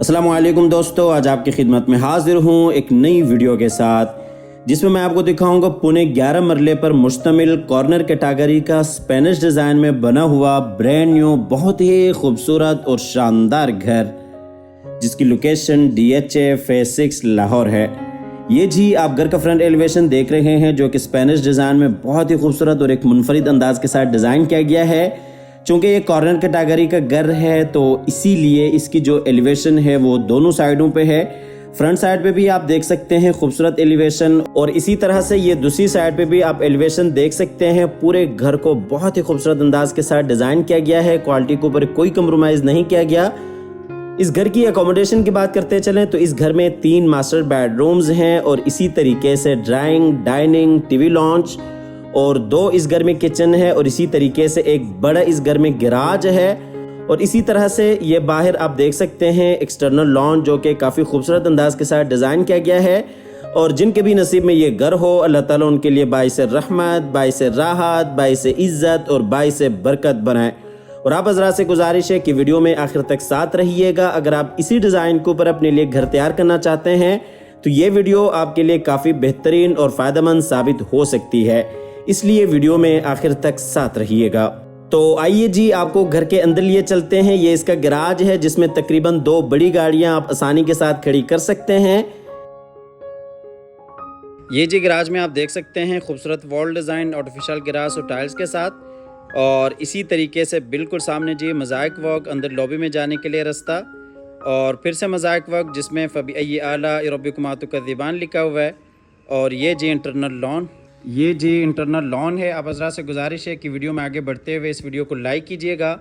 अस्सलाम वालेकुम दोस्तों, आज आपकी खिदमत में हाजिर हूँ एक नई वीडियो के साथ जिसमें मैं आपको दिखाऊंगा पुणे 11 मरले पर मुश्तमिल कॉर्नर कैटेगरी का स्पेनिश डिज़ाइन में बना हुआ ब्रांड न्यू बहुत ही खूबसूरत और शानदार घर, जिसकी लोकेशन DHA फेज 6 लाहौर है। ये जी आप घर का फ्रंट एलिवेशन देख रहे हैं, जो कि स्पेनिश डिज़ाइन में बहुत ही खूबसूरत और एक मुनफरिद अंदाज के साथ डिज़ाइन किया गया है। चूँकि ये कॉर्नर कैटेगरी का घर है तो इसीलिए इसकी जो एलिवेशन है वो दोनों साइडों पे है। फ्रंट साइड पे भी आप देख सकते हैं खूबसूरत एलिवेशन, और इसी तरह से ये दूसरी साइड पे भी आप एलिवेशन देख सकते हैं। पूरे घर को बहुत ही खूबसूरत अंदाज के साथ डिज़ाइन किया गया है, क्वालिटी के ऊपर कोई कम्प्रोमाइज़ नहीं किया गया। इस घर की अकोमोडेशन की बात करते चलें तो इस घर में 3 मास्टर बेडरूम्स हैं और इसी तरीके से ड्राइंग, डाइनिंग, टीवी लॉन्च और 2 इस घर में किचन है, और इसी तरीके से एक बड़ा इस घर में गैराज है। और इसी तरह से ये बाहर आप देख सकते हैं एक्सटर्नल लॉन, जो कि काफ़ी खूबसूरत अंदाज के साथ डिज़ाइन किया गया है। और जिनके भी नसीब में ये घर हो, अल्लाह ताला उनके लिए बाइस रहमत, बाइस राहत, बाइस इज़्ज़त और बाइस बरकत बनाए। और आप हज़रात से गुजारिश है कि वीडियो में आखिर तक साथ रहिएगा। अगर आप इसी डिज़ाइन के ऊपर अपने लिए घर तैयार करना चाहते हैं तो ये वीडियो आपके लिए काफ़ी बेहतरीन और फ़ायदेमंद साबित हो सकती है, इसलिए वीडियो में आखिर तक साथ रहिएगा। तो आइए जी आपको घर के अंदर लिए चलते हैं। ये इसका गैराज है जिसमें तकरीबन 2 बड़ी गाड़ियां आप आसानी के साथ खड़ी कर सकते हैं। ये जी गैराज में आप देख सकते हैं खूबसूरत वॉल डिज़ाइन, आर्टिफिशियल ग्रास और टाइल्स के साथ। और इसी तरीके से बिल्कुल सामने जी मोज़ाइक वर्क, अंदर लॉबी में जाने के लिए रास्ता, और फिर से मोज़ाइक वर्क जिसमें फ़बी आला रब्बिकुमातु कज़िबान लिखा हुआ है। और ये जी इंटरनल लॉन, ये जी इंटरनल लॉन है। आप हज़रात से गुजारिश है कि वीडियो में आगे बढ़ते हुए इस वीडियो को लाइक कीजिएगा,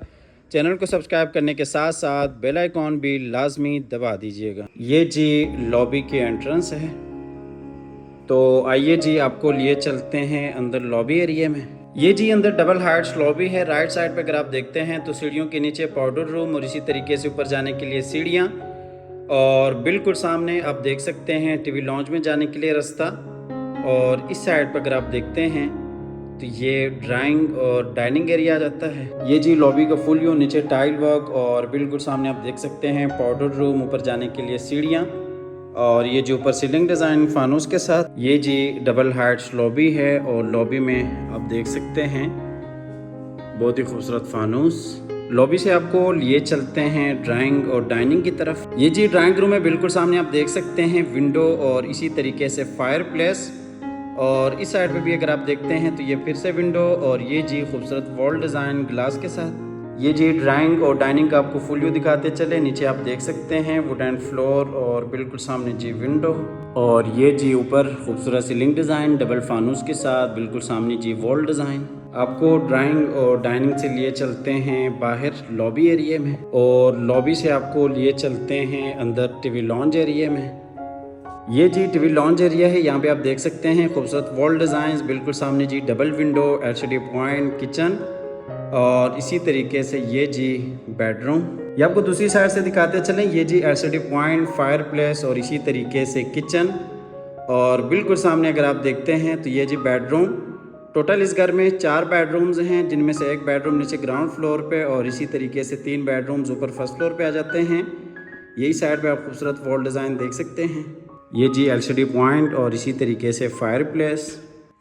चैनल को सब्सक्राइब करने के साथ साथ बेल आइकॉन भी लाजमी दबा दीजिएगा। ये जी लॉबी के एंट्रेंस है। तो आइए जी आपको लिए चलते हैं अंदर लॉबी एरिया में। ये जी अंदर डबल हाइट्स लॉबी है। राइट साइड पे अगर आप देखते हैं तो सीढ़ियों के नीचे पाउडर रूम और इसी तरीके से ऊपर जाने के लिए सीढ़ियाँ, और बिल्कुल सामने आप देख सकते हैं टीवी लॉन्च में जाने के लिए रास्ता। और इस साइड पर अगर आप देखते हैं तो ये ड्राइंग और डाइनिंग एरिया आ जाता है। ये जी लॉबी का फुल व्यू, नीचे टाइल वर्क, और बिल्कुल सामने आप देख सकते हैं पाउडर रूम, ऊपर जाने के लिए सीढ़ियाँ, और ये जो ऊपर सीलिंग डिज़ाइन फानूस के साथ। ये जी डबल हाइट्स लॉबी है, और लॉबी में आप देख सकते हैं बहुत ही खूबसूरत फानूस। लॉबी से आपको लिए चलते हैं ड्राइंग और डाइनिंग की तरफ। ये जी ड्राइंग रूम है, बिल्कुल सामने आप देख सकते हैं विंडो और इसी तरीके से फायर प्लेस। और इस साइड पे भी अगर आप देखते हैं तो ये फिर से विंडो, और ये जी खूबसूरत वॉल डिज़ाइन ग्लास के साथ। ये जी ड्राइंग और डाइनिंग का आपको फुल व्यू दिखाते चले। नीचे आप देख सकते हैं वुडन फ्लोर, और बिल्कुल सामने जी विंडो, और ये जी ऊपर खूबसूरत सीलिंग डिज़ाइन डबल फानूस के साथ, बिल्कुल सामने जी वॉल डिज़ाइन। आपको ड्राइंग और डाइनिंग से लिए चलते हैं बाहर लॉबी एरिया में, और लॉबी से आपको लिए चलते हैं अंदर टीवी लॉन्ज एरिया में। ये जी टीवी लॉन्ज एरिया है। यहाँ पे आप देख सकते हैं खूबसूरत वॉल डिज़ाइंस, बिल्कुल सामने जी double window, LCD point, kitchen, और इसी तरीके से ये जी बेडरूम। ये आपको दूसरी साइड से दिखाते चलें। ये जी LCD पॉइंट, फायर प्लेस, और इसी तरीके से किचन, और बिल्कुल सामने अगर आप देखते हैं तो ये जी बेडरूम। टोटल इस घर में 4 बेडरूम्स हैं, जिनमें से एक बेडरूम नीचे ग्राउंड फ्लोर पे, और इसी तरीके से 3 बेडरूम्स ऊपर फर्स्ट फ्लोर पे आ जाते हैं। यही साइड पे आप खूबसूरत वॉल डिज़ाइन देख सकते हैं। ये जी LCD पॉइंट और इसी तरीके से फायर प्लेस।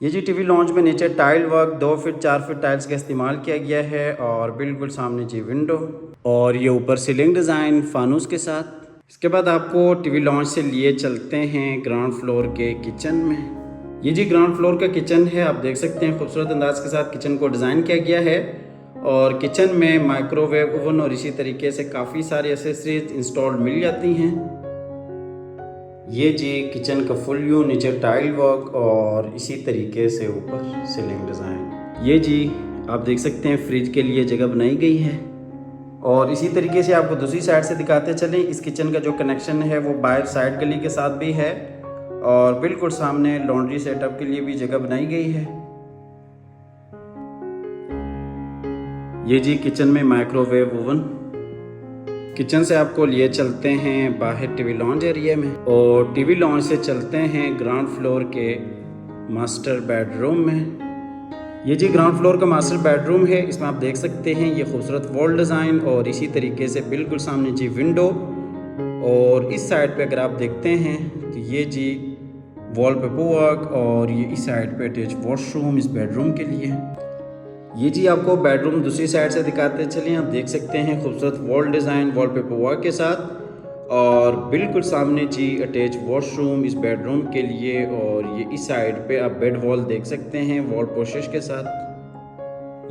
ये जी टीवी लॉन्च में नीचे tile work 2 feet 4 feet tiles का इस्तेमाल किया गया है, और बिल्कुल सामने जी विंडो, और ये ऊपर सीलिंग डिज़ाइन फानूस के साथ। इसके बाद आपको टीवी लॉन्च से लिए चलते हैं ग्राउंड फ्लोर के किचन में। ये जी ग्राउंड फ्लोर का किचन है। आप देख सकते हैं खूबसूरत अंदाज के साथ किचन को डिज़ाइन किया गया है, और किचन में माइक्रोवेव ओवन और इसी तरीके से काफ़ी सारी एसेसरीज इंस्टॉल्ड मिल जाती हैं। ये जी किचन का फुल व्यू, नीचे टाइल वर्क, और इसी तरीके से ऊपर सीलिंग डिज़ाइन। ये जी आप देख सकते हैं फ्रिज के लिए जगह बनाई गई है, और इसी तरीके से आपको दूसरी साइड से दिखाते चलें। इस किचन का जो कनेक्शन है वो बाहर साइड गली के साथ भी है, और बिल्कुल सामने लॉन्ड्री सेटअप के लिए भी जगह बनाई गई है। ये जी किचन में माइक्रोवेव ओवन। किचन से आपको लिए चलते हैं बाहर टीवी लॉन्ज एरिया में, और टीवी लॉन्ज से चलते हैं ग्राउंड फ्लोर के मास्टर बेडरूम में। ये जी ग्राउंड फ्लोर का मास्टर बेडरूम है। इसमें आप देख सकते हैं ये खूबसूरत वॉल डिज़ाइन, और इसी तरीके से बिल्कुल सामने जी विंडो, और इस साइड पे अगर आप देखते हैं तो ये जी वॉलपेपर वर्क, और ये इस साइड पे अटैच वॉशरूम इस बेडरूम के लिए। ये जी आपको बेडरूम दूसरी साइड से दिखाते चलिए। आप देख सकते हैं खूबसूरत वॉल डिज़ाइन वॉलपेपर वर्क के साथ, और बिल्कुल सामने जी अटैच वॉशरूम इस बेडरूम के लिए। और ये इस साइड पे आप बेड वॉल देख सकते हैं वॉल पोशेस के साथ।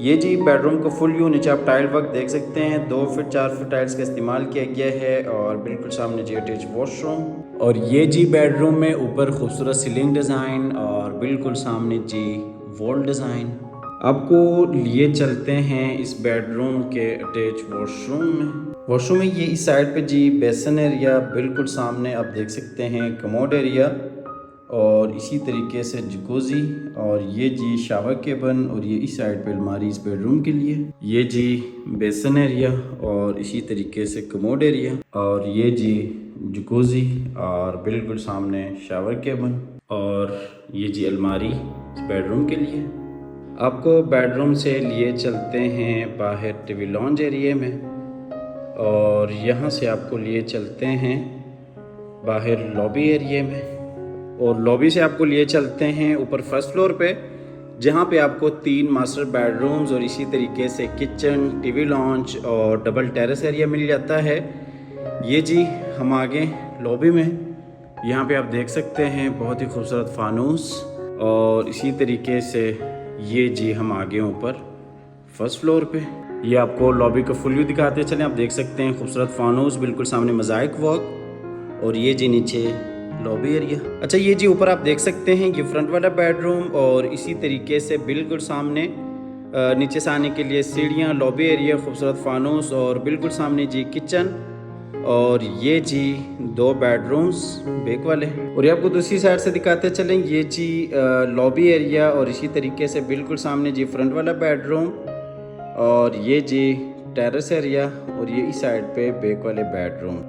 ये जी बेडरूम का फुल व्यू। नीचे आप टाइल वर्क देख सकते हैं, 2 फीट 4 फीट टाइल्स का इस्तेमाल किया गया है, और बिल्कुल सामने जी अटैच वॉशरूम। और ये जी बेडरूम में ऊपर खूबसूरत सीलिंग डिज़ाइन, और बिल्कुल सामने जी वॉल डिज़ाइन। आपको लिए चलते हैं इस बेडरूम के अटैच वॉशरूम में। वॉशरूम में ये इस साइड पे जी बेसन एरिया, बिल्कुल सामने आप देख सकते हैं कमोड एरिया, और इसी तरीके से जकूज़ी, और ये जी शावर केबन, और ये इस साइड पे अलमारी इस बेडरूम के लिए। ये जी बेसन एरिया, और इसी तरीके से कमोड एरिया, और ये जी जकूज़ी, और बिल्कुल सामने शावर केबन, और ये जी अलमारी इस बेडरूम के लिए। आपको बेडरूम से लिए चलते हैं बाहर टीवी लॉन्ज एरिया में, और यहाँ से आपको लिए चलते हैं बाहर लॉबी एरिया में, और लॉबी से आपको लिए चलते हैं ऊपर फर्स्ट फ्लोर पे, जहाँ पे आपको 3 मास्टर बेडरूम्स और इसी तरीके से किचन, टीवी लॉन्च और डबल टेरेस एरिया मिल जाता है। ये जी हम आगे लॉबी में, यहाँ पे आप देख सकते हैं बहुत ही खूबसूरत फानूस, और इसी तरीके से ये जी हम आगे ऊपर फर्स्ट फ्लोर पे। ये आपको लॉबी का फुल व्यू दिखाते चलें। आप देख सकते हैं खूबसूरत फानूस, बिल्कुल सामने मोज़ाइक वर्क, और ये जी नीचे लॉबी एरिया। अच्छा, ये जी ऊपर आप देख सकते हैं ये फ्रंट वाला बेडरूम, और इसी तरीके से बिल्कुल सामने नीचे से आने के लिए सीढ़ियाँ, लॉबी एरिया, खूबसूरत फानूस, और बिल्कुल सामने जी किचन, और ये जी 2 बेडरूम्स बैक वाले। और ये आपको दूसरी साइड से दिखाते चलें। ये जी लॉबी एरिया, और इसी तरीके से बिल्कुल सामने जी फ्रंट वाला बेडरूम, और ये जी टेरेस एरिया, और ये इस साइड पे बैक वाले बेडरूम।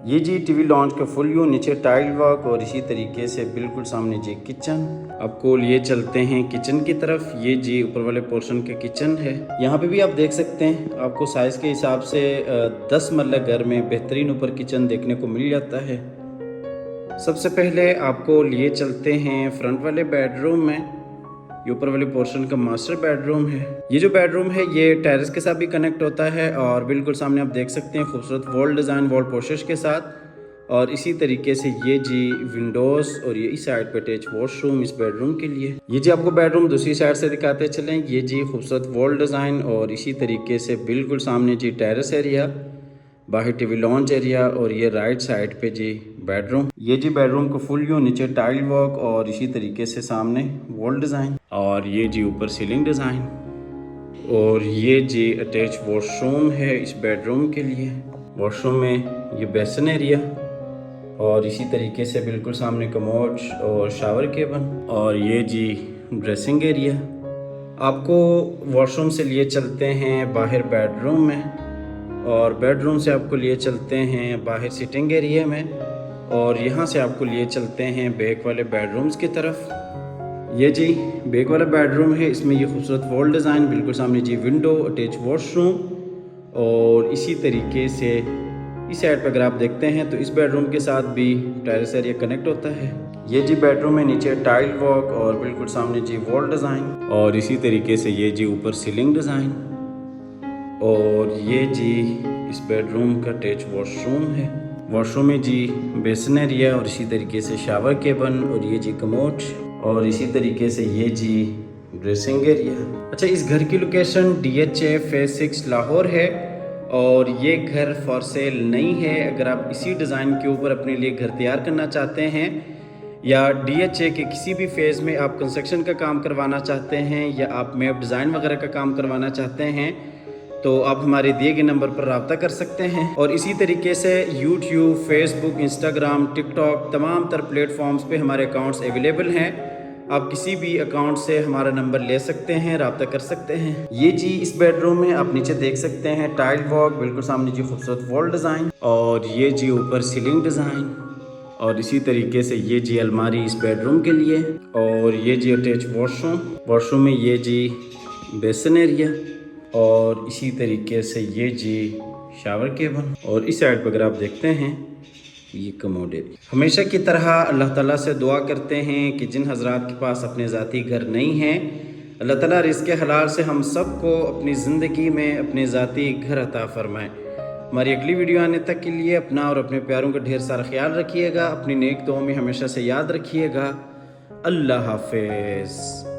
ये जी टीवी लॉन्च का फुल व्यू, नीचे टाइल वर्क, और इसी तरीके से बिल्कुल सामने जी किचन। आपको लिए चलते हैं किचन की तरफ। ये जी ऊपर वाले पोर्शन के किचन है। यहाँ पे भी आप देख सकते हैं आपको साइज़ के हिसाब से 10 मरला घर में बेहतरीन ऊपर किचन देखने को मिल जाता है। सबसे पहले आपको लिए चलते हैं फ्रंट वाले बेडरूम में। ये ऊपर वाले पोर्शन का मास्टर बेडरूम है। ये जो बेडरूम है ये टेरेस के साथ भी कनेक्ट होता है, और बिल्कुल सामने आप देख सकते हैं खूबसूरत वॉल डिज़ाइन वॉल पोशेस के साथ, और इसी तरीके से ये जी विंडोज़, और ये इस साइड पे अटैच वॉशरूम इस बेडरूम के लिए। ये जी आपको बेडरूम दूसरी साइड से दिखाते चलें। ये जी खूबसूरत वॉल डिज़ाइन, और इसी तरीके से बिल्कुल सामने जी टेरेस एरिया, बाहर टीवी लॉन्च एरिया, और ये राइट साइड पे जी बेडरूम। ये जी बेडरूम को फुल व्यू, नीचे टाइल वर्क, और इसी तरीके से सामने वॉल डिज़ाइन, और ये जी ऊपर सीलिंग डिज़ाइन, और ये जी अटैच वॉशरूम है इस बेडरूम के लिए। वॉशरूम में ये बेसन एरिया, और इसी तरीके से बिल्कुल सामने कमोड और शावर केबन, और ये जी ड्रेसिंग एरिया। आपको वॉशरूम से लिए चलते हैं बाहर बेडरूम में, और बेडरूम से आपको लिए चलते हैं बाहर सिटिंग एरिया में, और यहाँ से आपको लिए चलते हैं बैक वाले बेडरूम्स की तरफ। ये जी बैक वाला बेडरूम है। इसमें ये खूबसूरत वॉल डिज़ाइन, बिल्कुल सामने जी विंडो, अटैच वॉशरूम, और इसी तरीके से इस साइड पर अगर आप देखते हैं तो इस बेडरूम के साथ भी टेरेस एरिया कनेक्ट होता है। ये जी बेडरूम में नीचे टाइल वर्क, और बिल्कुल सामने जी वॉल डिज़ाइन, और इसी तरीके से ये जी ऊपर सीलिंग डिज़ाइन, और ये जी इस बेडरूम का अटैच वॉशरूम है। वॉशरूम में जी बेसन एरिया, और इसी तरीके से शावर केबन, और ये जी कमोड, और इसी तरीके से ये जी ड्रेसिंग एरिया। अच्छा, इस घर की लोकेशन DHA फेज 6 लाहौर है, और ये घर फॉर सेल नहीं है। अगर आप इसी डिज़ाइन के ऊपर अपने लिए घर तैयार करना चाहते हैं, या DHA के किसी भी फेज़ में आप कंस्ट्रक्शन का काम करवाना चाहते हैं, या आप मैप डिज़ाइन वगैरह का काम करवाना चाहते हैं, तो आप हमारे दिए गए नंबर पर रब्ता कर सकते हैं। और इसी तरीके से YouTube, Facebook, Instagram, TikTok तमाम तर प्लेटफॉर्म्स पे हमारे अकाउंट्स अवेलेबल हैं। आप किसी भी अकाउंट से हमारा नंबर ले सकते हैं, रब्ता कर सकते हैं। ये जी इस बेडरूम में आप नीचे देख सकते हैं टाइल वर्क, बिल्कुल सामने जी खूबसूरत वॉल डिज़ाइन, और ये जी ऊपर सीलिंग डिज़ाइन, और इसी तरीके से ये जी अलमारी इस बेडरूम के लिए, और ये जी अटैच वॉशरूम। वॉशरूम में ये जी बेसन एरिया, और इसी तरीके से ये जी शावर केबन, और इस साइड पर अगर आप देखते हैं ये कमोड है। हमेशा की तरह अल्लाह ताला से दुआ करते हैं कि जिन हजरात के पास अपने ज़ाती घर नहीं हैं, अल्लाह ताला रिज़्क़ हलाल से हम सब को अपनी ज़िंदगी में अपने ज़ाती घर अता फ़रमाए। हमारी अगली वीडियो आने तक के लिए अपना और अपने प्यारों का ढेर सारा ख्याल रखिएगा। अपनी नेक दुआओं में हमेशा से याद रखिएगा। अल्लाह हाफ़िज़।